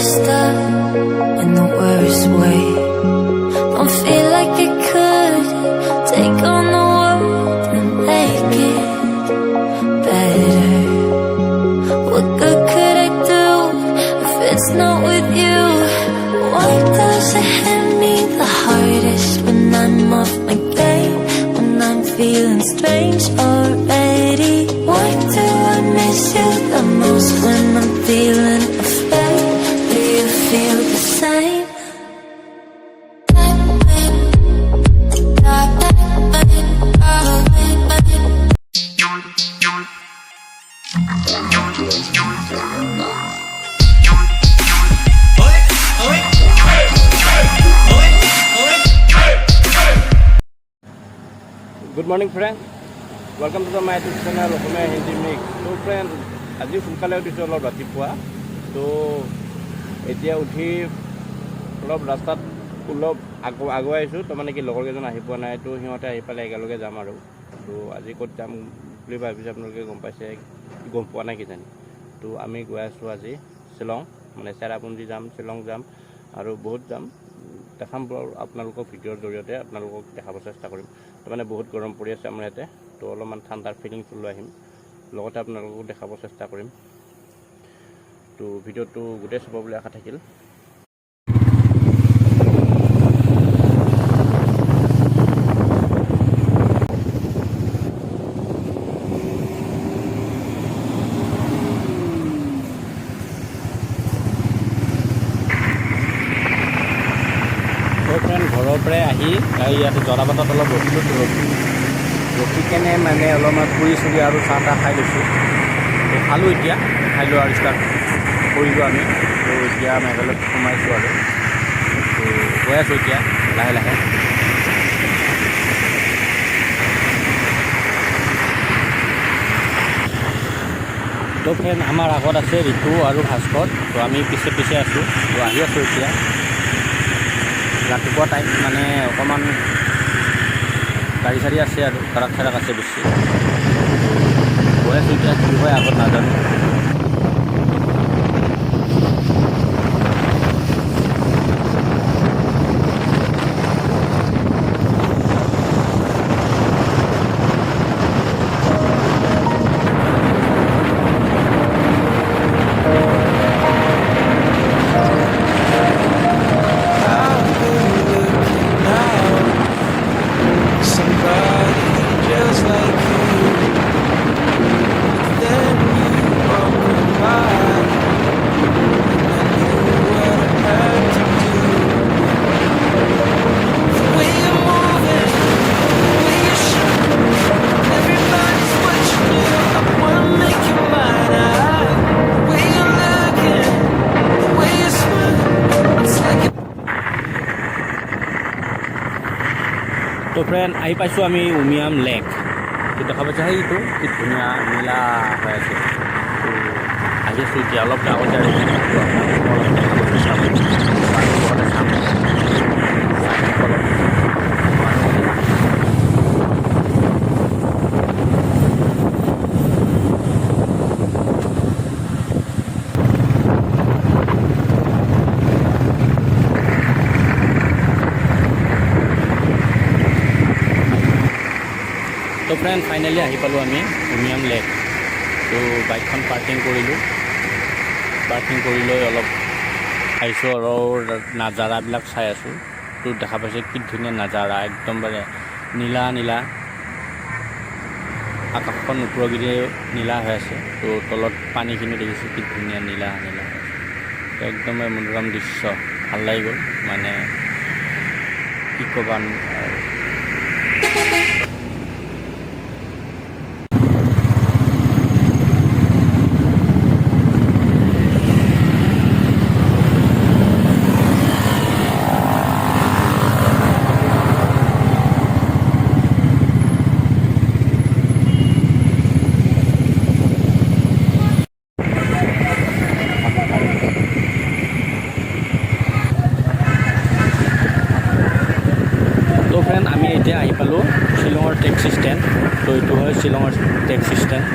messed up in the worst way. Don't feel like I could take on the world and make it better. What good could I do if it's not with you? Why does it hit me the hardest when I'm off my game? When I'm feeling strange already? Why do I miss you the most when I'm feeling afraid? Do you feel the same? Good morning friends, welcome to the my YouTube channel Axomiya Hindi Mix. So friends, আজি সোনকালে উঠিছো অলপ ৰাতিপুৱা। তো এতিয়া উঠি অলপ ৰাস্তাত অলপ আগুৱাইছো। তো মানে কি লগৰ কেইজন আহি পোৱা নাই, তো সিহঁতে আহি পালে একেলগে যাম আৰু। তো আজি ক'ত যাম বুলি ভাবিছে আপোনালোকে গম পাইছে, গম পোৱা নাই কিজানি। তো আমি গৈ আছো আজি শ্বিলং, মানে চেৰাপুঞ্জি যাম, শ্বিলং যাম আৰু বহুত যাম। দেখাম আপোনালোকক ভিডিঅ'ৰ জৰিয়তে আপোনালোকক দেখাব চেষ্টা কৰিম। তো মানে বহুত গৰম পৰি আছে আমাৰ ইয়াতে, তো অলপমান ঠাণ্ডাৰ ফিলিংছ লৈ আহিম, লগতে আপোনালোকক দেখাব চেষ্টা কৰিম। তো ভিডিঅ'টো গোটেই চাব বুলি আশা থাকিল। ঘৰৰ পৰাই আহি ইয়াতে জৰাবাটত অলপ ৰখি কেনে মানে অলপমান ফুৰি চুৰি আৰু চাহ তাহ খাই লৈছোঁ। তো খালোঁ, এতিয়া খাই লোৱা আৰু ষ্টাৰ্ট কৰিলোঁ আমি। তো এতিয়া মেঘালয়ত সোমাইছোঁ আৰু তো গৈ আছোঁ এতিয়া লাহে লাহে। তো ফ্ৰেণ্ড, আমাৰ আগত আছে ঋতু আৰু ভাস্কৰ। তো আমি পিছে পিছে আছোঁ। তো আহি আছোঁ এতিয়া। ৰাতিপুৱা টাইম মানে অকণমান গাড়ী চাড়ী আছে আৰু ট্ৰাক চাৰাক আছে বেছি। গৈ আছোঁ এতিয়া, কি হয় আগত নাজানো। তো ফ্ৰেণ্ড, আহি পাইছোঁ আমি উমিয়াম লেক। তো দেখা পাইছে সেইটো কি ধুনীয়া নীলা হৈ আছে। তো আহি আছোঁ এতিয়া, অলপ আগতে তো ফ্ৰেণ্ড, ফাইনেলি আহি পালোঁ আমি উমিয়াম লেক। তো বাইকখন পাৰ্কিং কৰিলোঁ, পাৰ্কিং কৰি লৈ অলপ আহিছোঁ আৰু নাজাৰাবিলাক চাই আছোঁ। তো দেখা পাইছে কি ধুনীয়া নাজাৰা, একদমবাৰে নীলা নীলা আকাশখন ওপৰগিৰি নীলা হৈ আছে। তো তলত পানীখিনি দেখিছোঁ কি ধুনীয়া নীলা নীলা, তো একদমে মনোৰম দৃশ্য, ভাল লাগি গ'ল। মানে কি ক'বা। আমি এতিয়া আহি পালোঁ শ্বিলঙৰ টেক্সি ষ্টেণ্ড। তো এইটো হয় শ্বিলঙৰ টেক্সি ষ্টেণ্ড।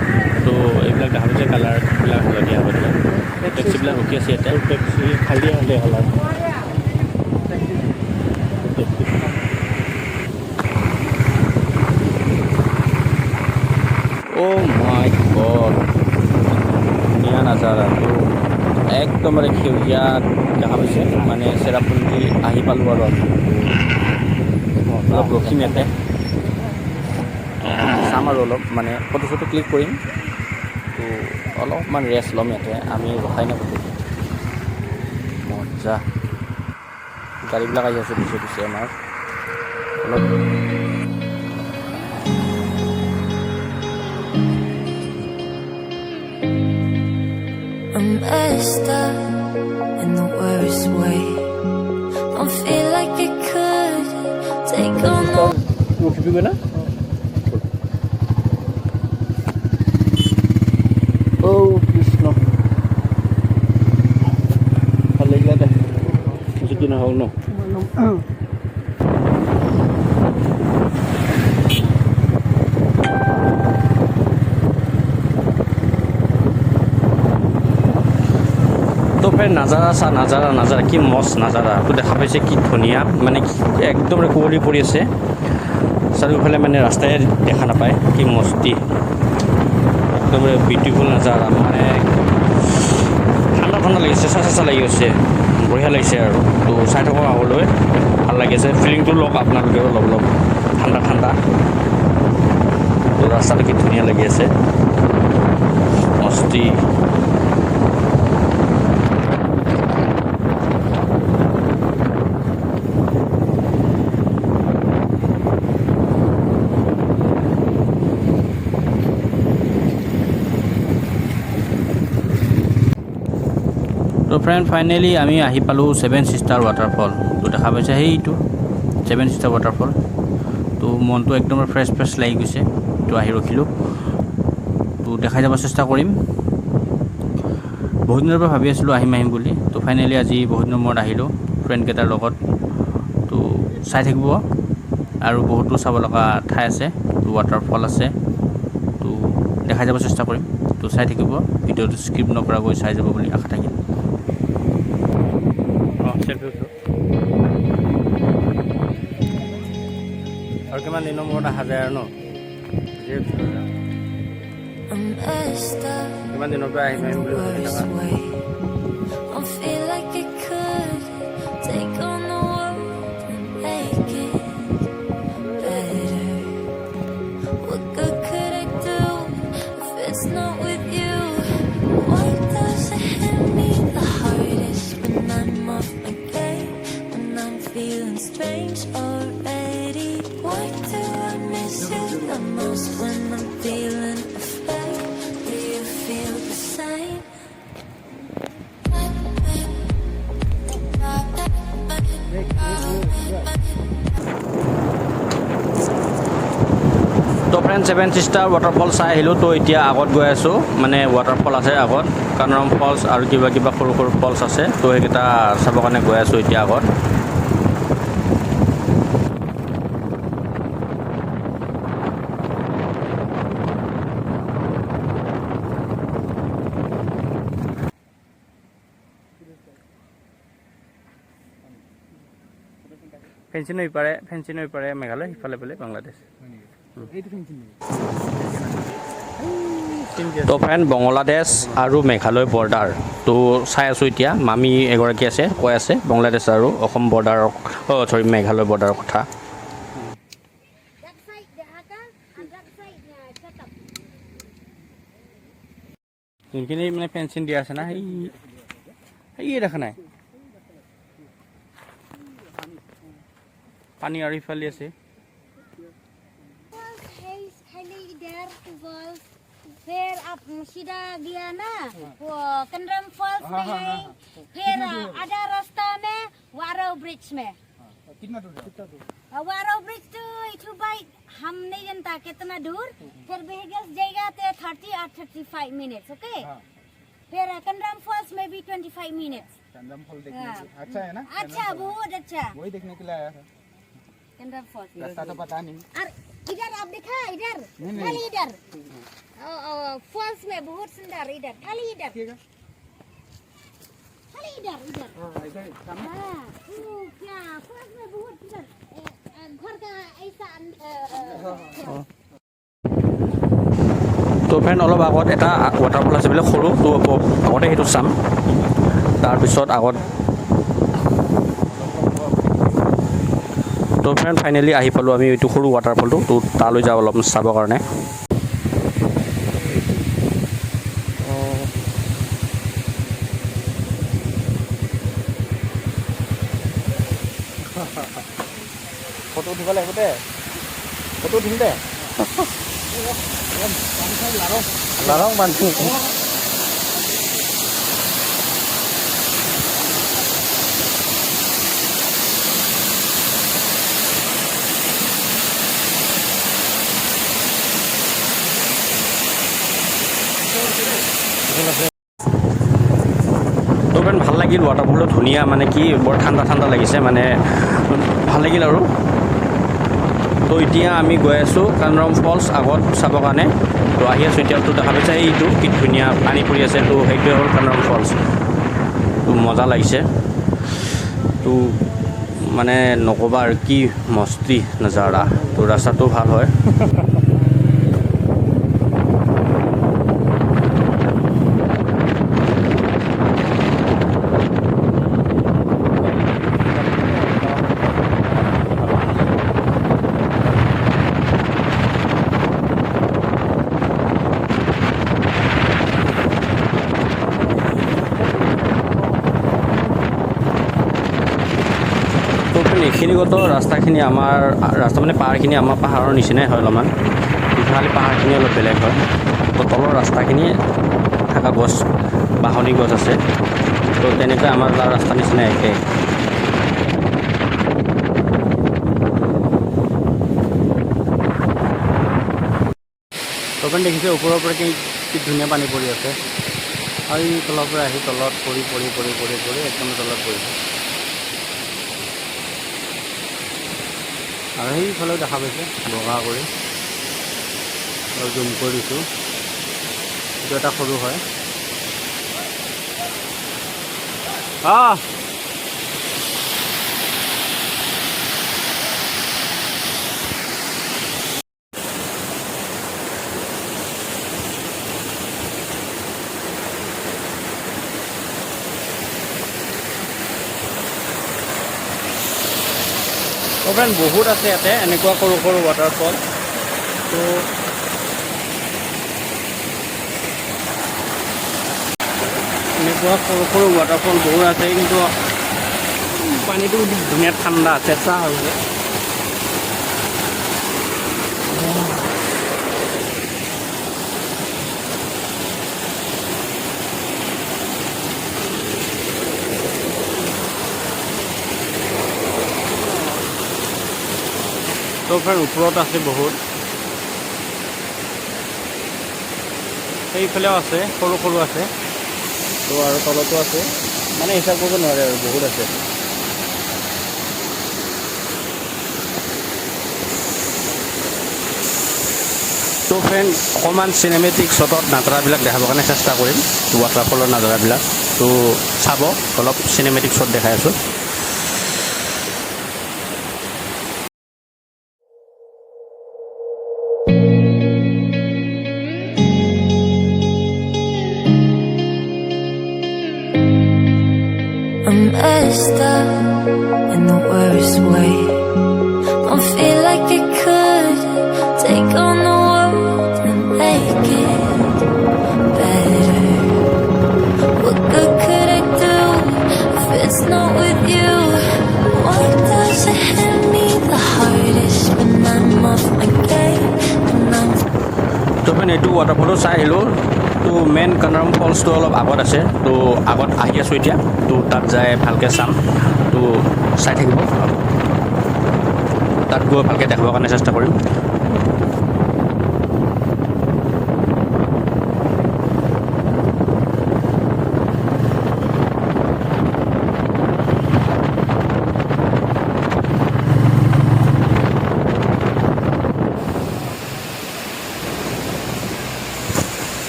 তো এইবিলাক দেখা পাইছে, কালাৰবিলাক হালধীয়া হৈ থাকে। টেক্সিবিলাক ৰখি আছে ইয়াতে টেক্সি খালী হ'লে হ'ল আৰু অ' মাই গড ধুনীয়া নাজাৰাটো একদমৰে সেউজীয়া দেখা পাইছে মানে চেৰাপুঞ্জী আহি পালোঁ আৰু অলপ ৰখিম ইয়াতে চাম আৰু অলপ মানে ফটো চটো ক্লিক কৰিম তো অলপমান ৰেষ্ট ল'ম ইয়াতে আমি ৰখাই নাপালোঁ মজা গাড়ীবিলাক আহি আছে পিছে পিছে আমাৰ অলপ I'm messed up in the worst way. Don't feel like I could take on the ৰখিবি না অ' কৃষ্ণ ভাল লাগিলে দে যদি নহ'ল ন তো ফ্ৰেণ্ড নাজাৰা চা নাজাৰা কি মস্ত নাজাৰাটো দেখা পাইছে কি ধুনীয়া মানে একদম কুঁৱলী পৰি আছে চাৰিওফালে মানে ৰাস্তাই দেখা নাপায় কি মস্তি একদম বিউটিফুল নাজাৰা মানে ঠাণ্ডা ঠাণ্ডা লাগিছে চেঁচা লাগি গৈছে বঢ়িয়া লাগিছে আৰু তো চাই থকা হ'বলৈ ভাল লাগিছে ফিলিংটো লওক আপোনালোকেও অলপ ঠাণ্ডা ঠাণ্ডা তো ৰাস্তাটো কি ধুনীয়া লাগি আছে মস্তি তো ফ্ৰেণ্ড ফাইনেলি আমি আহি পালোঁ 7 ষ্টাৰ ৱাটাৰফল তো দেখা পাইছে সেইটো 7 ষ্টাৰ ৱাটাৰফল তো মনটো একদম ফ্ৰেছ লাগি গৈছে তো আহি ৰখিলোঁ তো দেখাই যাব চেষ্টা কৰিম বহুত দিনৰ পৰা ভাবি আছিলোঁ আহিম বুলি তো ফাইনেলি আজি বহুত দিনৰ মূৰত আহিলোঁ ফ্ৰেণ্ডকেইটাৰ লগত তো চাই থাকিব আৰু বহুতো চাব লগা ঠাই আছে তো ৱাটাৰফল আছে তো দেখাই যাব চেষ্টা কৰিম তো চাই থাকিব ভিডিঅ'টো স্কিপ নকৰাকৈ চাই যাব বুলি আশা থাকিল আৰু কিমান দিনৰ মূৰত অহা যায় আৰু ন কিমান দিনৰ পৰা আহিম বুলি ভাবি থকা Don't feel like I could take on the world and make it better. What good could I do if it's not with you? Why does it hit me the hardest when I'm off my game? When I'm feeling strange already. Why do I miss you the most when I'm feeling afraid? Do you feel the same? তো friend 7 star waterfall চাই আহিলোঁ তো এতিয়া আগত গৈ আছোঁ মানে waterfall আছে আগত কানৰম ফলছ আৰু কিবা সৰু সৰু ফলছ আছে তো সেইকেইটা চাবৰ কাৰণে গৈ আছোঁ এতিয়া আগত ফেঞ্চি নৈ পাৰে মেঘালয় সিফালে বোলে বাংলাদেশ তো ফ্ৰেণ্ড বাংলাদেশ আৰু মেঘালয় বৰ্ডাৰ তো চাই আছোঁ এতিয়া মামী এগৰাকী আছে কৈ আছে বাংলাদেশ আৰু অসম বৰ্ডাৰৰ মেঘালয় বৰ্ডাৰৰ কথা যোনখিনি মানে ফেঞ্চিং দিয়া আছে না সেই দেখা নাই পানী আৰু ইফালে আছে फिर आप सीधा गया ना वो किनरम फॉल्स में है फिर आधा रास्ता में वारो ब्रिज में कितना दूर वारो ब्रिज तो भाई हम नहीं जानता कितना दूर फिर व्हीकल्स जाएगा तो 30 और 35 मिनट्स ओके फिर किनरम फॉल्स में भी 25 मिनट्स किनरम फॉल देखने अच्छा है ना अच्छा बहुत अच्छा वही देखने के लिए आया था किनरम फॉल्स रास्ता तो पता नहीं और इधर आप देखा इधर खाली इधर फॉल्स में बहुत सुंदर इधर खाली इधर इधर इधर इधर सामने हाँ क्या फर्स्ट में बहुत इधर घर का ऐसा তো ফ্ৰেণ্ড অলপ আগত এটা ৱাটাৰফল আছে বোলে সৰু তো আগতে সেইটো চাম তাৰপিছত আগত তো ফ্ৰেণ্ড ফাইনেলি আহি পালোঁ আমি এইটো সৰু ৱাটাৰফলটো তো তালৈ যাওঁ অলপ চাবৰ কাৰণে ফটো উঠিব লাগিব দে ফটো উঠিম দে larang bantu তো ফ্ৰেণ্ড ভাল লাগিল ৱাটাৰফলটো ধুনীয়া মানে কি বৰ ঠাণ্ডা ঠাণ্ডা লাগিছে মানে ভাল লাগিল আৰু তো এতিয়া আমি গৈ আছোঁ কিনৰেম ফলছ আগত চাবৰ কাৰণে তো আহি আছোঁ এতিয়া তো দেখা পাইছে এইটো কি ধুনীয়া পানী পৰি আছে তো সেইটোৱে হ'ল কিনৰেম ফলছ তো মজা লাগিছে তো মানে নক'বা আৰু কি মস্তি নজাৰা তো ৰাস্তাটো ভাল হয় এইখিনিগত ৰাস্তাখিনি আমাৰ ৰাস্তা মানে পাহাৰখিনি আমাৰ পাহাৰৰ নিচিনাই হয় অলপমান খালি পাহাৰখিনি অলপ বেলেগ হয় তো তলৰ ৰাস্তাখিনি থকা গছ বাহনি গছ আছে তো তেনেকৈ আমাৰ ৰাস্তাৰ নিচিনাই একে তখন দেখিছে ওপৰৰ পৰা কি ধুনীয়া পানী পৰি আছে আৰু এই তলৰ পৰা আহি তলত পৰি পৰি পৰি পৰি পৰি একদম তলত পৰিছে আৰু সেইফালেও দেখা পাইছে বগা কৰি আৰু জুম কৰি দিছোঁ এইটো এটা সৰু হয় ফ্ৰেণ্ড বহুত আছে ইয়াতে এনেকুৱা সৰু সৰু ৱাটাৰফল তো এনেকুৱা সৰু সৰু ৱাটাৰফল বহুত আছে কিন্তু পানীটো ধুনীয়া ঠাণ্ডা চেঁচা হৈছে তো ফ্ৰেণ্ড ওপৰত আছে বহুত সেইফালেও আছে সৰু সৰু আছে তো আৰু তলতো আছে মানে হিচাপ কৰিব নোৱাৰে আৰু বহুত আছে তো ফ্ৰেণ্ড অকণমান চিনেমেটিক শ্বটত নাজাৰাবিলাক দেখাবৰ কাৰণে চেষ্টা কৰিম ৱাটাৰফলৰ নাজাৰাবিলাক তো চাব অলপ চিনেমেটিক শ্বট দেখাই আছোঁ I'm messed up in the worst way. Don't feel like I could take on the world and make it better. What good could I do if it's not with you? Why does it hit me the hardest when I'm off my game? When I'm তো friend এইটো ৱাটাৰফলো চাই আহিলোঁ তো main কিনৰেম ফলছটো অলপ আগত আছে তো আগত আহি আছোঁ এতিয়া তো তাত যাই ভালকৈ চাম তো চাই থাকিব তাত গৈ ভালকৈ দেখাবৰ কাৰণে চেষ্টা কৰিম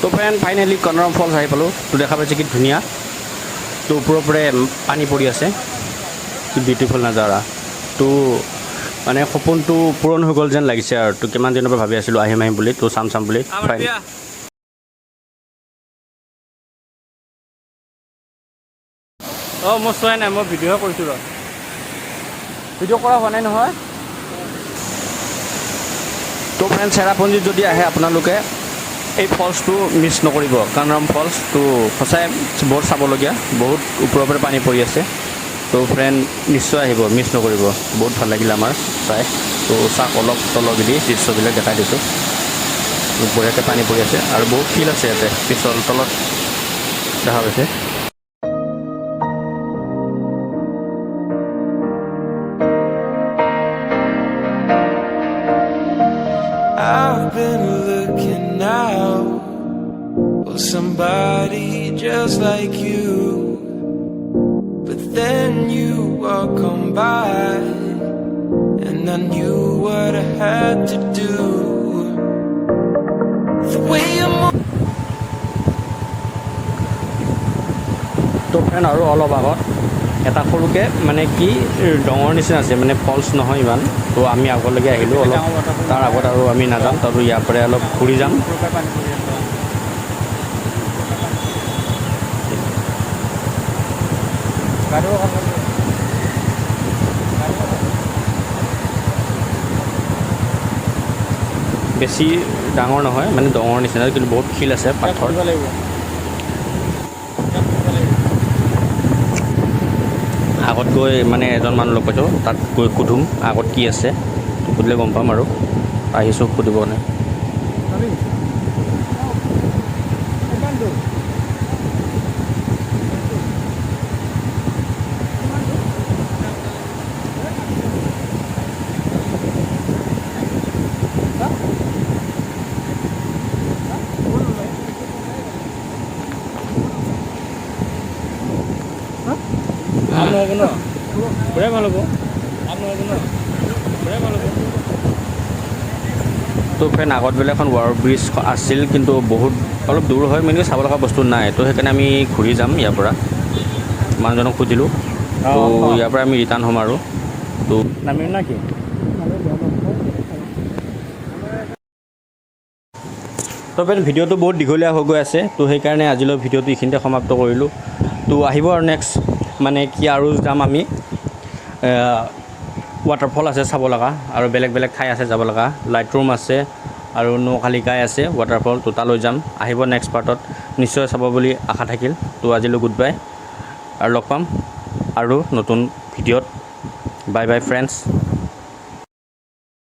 তো ফ্ৰেণ্ড ফাইনেলি কিনৰেম ফলছ আহি পালোঁ তো দেখা পাইছে কি ধুনীয়া তো ওপৰৰ পৰা পানী পৰি আছে কি বিউটিফুল নাজাৰা তো মানে সপোনটো পূৰণ হৈ গ'ল যেন লাগিছে আৰু তো কিমান দিনৰ পৰা ভাবি আছিলোঁ আহিম বুলি তো চাম বুলি অঁ মই চোৱাই নাই মই ভিডিঅ' কৰিছোঁ ৰ ভিডিঅ' কৰা হোৱা নাই নহয় তো ফ্ৰেণ্ড চেৰাপুঞ্জীত যদি আহে আপোনালোকে এই ফলছটো মিছ নকৰিব কিনৰেম ফলছ তো সঁচাই বহুত চাবলগীয়া বহুত ওপৰৰ পৰা পানী পৰি আছে তো ফ্ৰেণ্ড নিশ্চয় আহিব মিছ নকৰিব বহুত ভাল লাগিলে আমাৰ চাই তো চাক অলপ তলগেদি দৃশ্যবিলাক দেখাই দিছোঁ বঢ়িয়াকৈ পানী পৰি আছে আৰু বহুত ফিল আছে ইয়াতে পিছল তলত দেখা পাইছে I've been looking out for somebody just like you, but then you walk on by and I knew what I had to do. The way I'm তো ফ্ৰেণ্ড আৰু অলপ আগত এটা সৰুকৈ মানে কি ডাঙৰ নিচিনা আছে মানে ফলছ নহয় ইমান তো আমি আগলৈকে আহিলোঁ অলপ তাৰ আগত আৰু আমি নাযাম তো ইয়াৰ পৰা অলপ ঘূৰি যাম বেছি ডাঙৰ নহয় মানে ডাঙৰ নিচিনা কিন্তু বহুত শিল আছে পাথৰ আগত গৈ মানে এজন মানুহ লগ পাইছোঁ তাত গৈ সুধোম আগত কি আছে সুধিলে গম পাম আৰু আহিছোঁ সুধিব নে তো ফ্ৰেণ্ড আগত বোলে এখন ৱাৰ ব্ৰিজ আছিল কিন্তু বহুত অলপ দূৰ হয় মানে চাব লগা বস্তু নাই তো সেইকাৰণে আমি ঘূৰি যাম ইয়াৰ পৰা মানুহজনক সুধিলোঁ তো ইয়াৰ পৰা আমি ৰিটাৰ্ণ হ'ম আৰু তো নামিম না কি তো ফ্ৰেণ্ড ভিডিঅ'টো বহুত দীঘলীয়া হৈ গৈ আছে তো সেইকাৰণে আজিলৈ ভিডিঅ'টো এইখিনিতে সমাপ্ত কৰিলোঁ তো আহিব আৰু নেক্সট মানে কি আৰু যাম আমি ৱাটাৰফল আছে চাব লগা আৰু বেলেগ বেলেগ ঠাই আছে যাব লগা লাইট ৰুম আছে আৰু নৌকালিকাই আছে ৱাটাৰফল তো তালৈ যাম আহিব নেক্সট পাৰ্টত নিশ্চয় চাব বুলি আশা থাকিল তো আজিলৈ গুড বাই আৰু লগ পাম আৰু নতুন ভিডিঅ'ত বাই বাই ফ্ৰেণ্ডছ